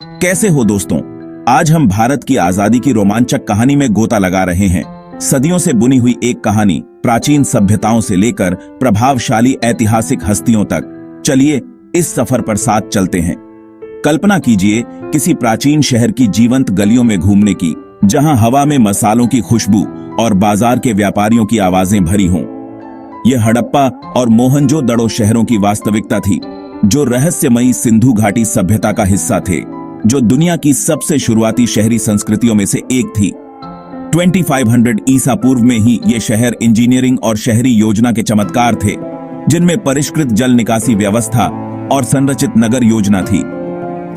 कैसे हो दोस्तों। आज हम भारत की आजादी की रोमांचक कहानी में गोता लगा रहे हैं। सदियों से बुनी हुई एक कहानी, प्राचीन सभ्यताओं से लेकर प्रभावशाली ऐतिहासिक हस्तियों तक। चलिए इस सफर पर साथ चलते हैं। कल्पना कीजिए किसी प्राचीन शहर की जीवंत गलियों में घूमने की, जहां हवा में मसालों की खुशबू और बाजार के व्यापारियों की आवाजें भरी हों। यह हड़प्पा और मोहनजोदड़ो शहरों की वास्तविकता थी, जो रहस्यमयी सिंधु घाटी सभ्यता का हिस्सा थे, जो दुनिया की सबसे शुरुआती शहरी संस्कृतियों में से एक थी। 2500 ईसा पूर्व में ही ये शहर इंजीनियरिंग और शहरी योजना के चमत्कार थे, जिनमें परिष्कृत जल निकासी व्यवस्था और संरचित नगर योजना थी।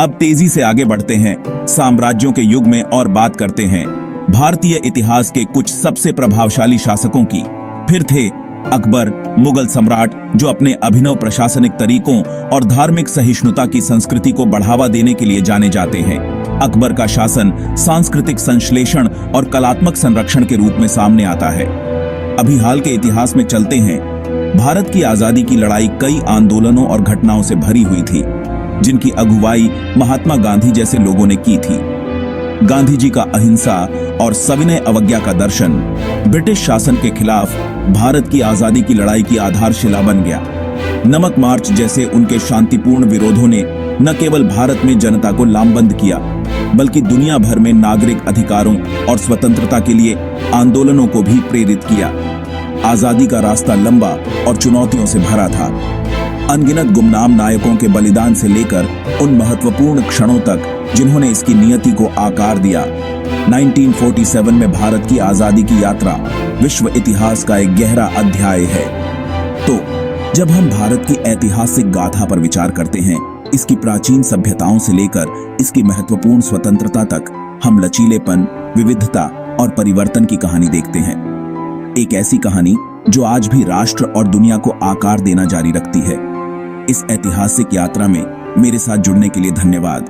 अब तेजी से आगे बढ़ते हैं साम्राज्यों के युग में और बात करते हैं भारतीय इतिहास के कुछ सबसे प्रभावशाली शासकों की। फिर थे अकबर, मुगल सम्राट, जो अपने अभिनव प्रशासनिक तरीकों और धार्मिक सहिष्णुता की संस्कृति को बढ़ावा देने के लिए जाने जाते हैं। अकबर का शासन सांस्कृतिक संश्लेषण और कलात्मक संरक्षण के रूप में सामने आता है। अभी हाल के इतिहास में चलते हैं। भारत की आजादी की लड़ाई कई आंदोलनों और घटनाओं से भरी हुई थी, जिनकी अगुवाई महात्मा गांधी जैसे लोगों ने की थी। गांधी जी का अहिंसा और सविनय अवज्ञा का दर्शन ब्रिटिश शासन के खिलाफ भारत की आजादी की लड़ाई की आधारशिला बन गया। नमक मार्च जैसे उनके शांतिपूर्ण विरोधों ने न केवल भारत में जनता को लामबंद किया, बल्कि दुनिया भर में नागरिक अधिकारों और स्वतंत्रता के लिए आंदोलनों को भी प्रेरित किया। आजादी का रास्ता लंबा और चुनौतियों से भरा था। अनगिनत गुमनाम नायकों के बलिदान से लेकर उन महत्वपूर्ण क्षणों तक जिन्होंने इसकी नियति को आकार दिया। 1947 में भारत की आजादी की यात्रा विश्व इतिहास का एक गहरा अध्याय है। तो जब हम भारत की ऐतिहासिक गाथा पर विचार करते हैं, इसकी प्राचीन सभ्यताओं से लेकर इसकी महत्वपूर्ण स्वतंत्रता तक, हम लचीलेपन, विविधता और परिवर्तन की कहानी देखते हैं। एक ऐसी कहानी जो आज भी राष्ट्र और दुनिया को आकार देना जारी रखती है। इस ऐतिहासिक यात्रा में मेरे साथ जुड़ने के लिए धन्यवाद।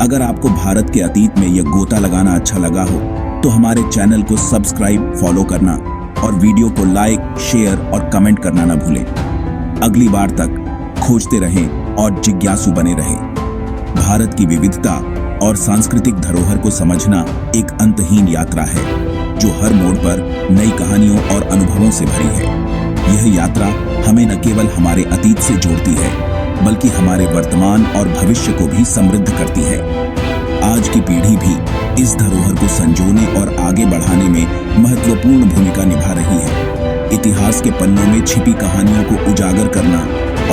अगर आपको भारत के अतीत में यह गोता लगाना अच्छा लगा हो, तो हमारे चैनल को सब्सक्राइब, फॉलो करना और वीडियो को लाइक, शेयर और कमेंट करना न भूलें। अगली बार तक खोजते रहें और जिज्ञासु बने रहें। भारत की विविधता और सांस्कृतिक धरोहर को समझना एक अंतहीन यात्रा है, जो हर मोड़ पर नई कहानियों और अनुभवों से भरी है। यह यात्रा हमें न केवल हमारे अतीत से जोड़ती है, बल्कि हमारे वर्तमान और भविष्य को भी समृद्ध करती है। आज की पीढ़ी भी इस धरोहर को संजोने और आगे बढ़ाने में महत्वपूर्ण भूमिका निभा रही है। इतिहास के पन्नों में छिपी कहानियों को उजागर करना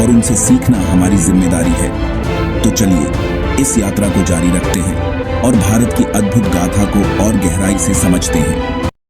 और उनसे सीखना हमारी जिम्मेदारी है। तो चलिए इस यात्रा को जारी रखते हैं और भारत की अद्भुत गाथा को और गहराई से समझते हैं।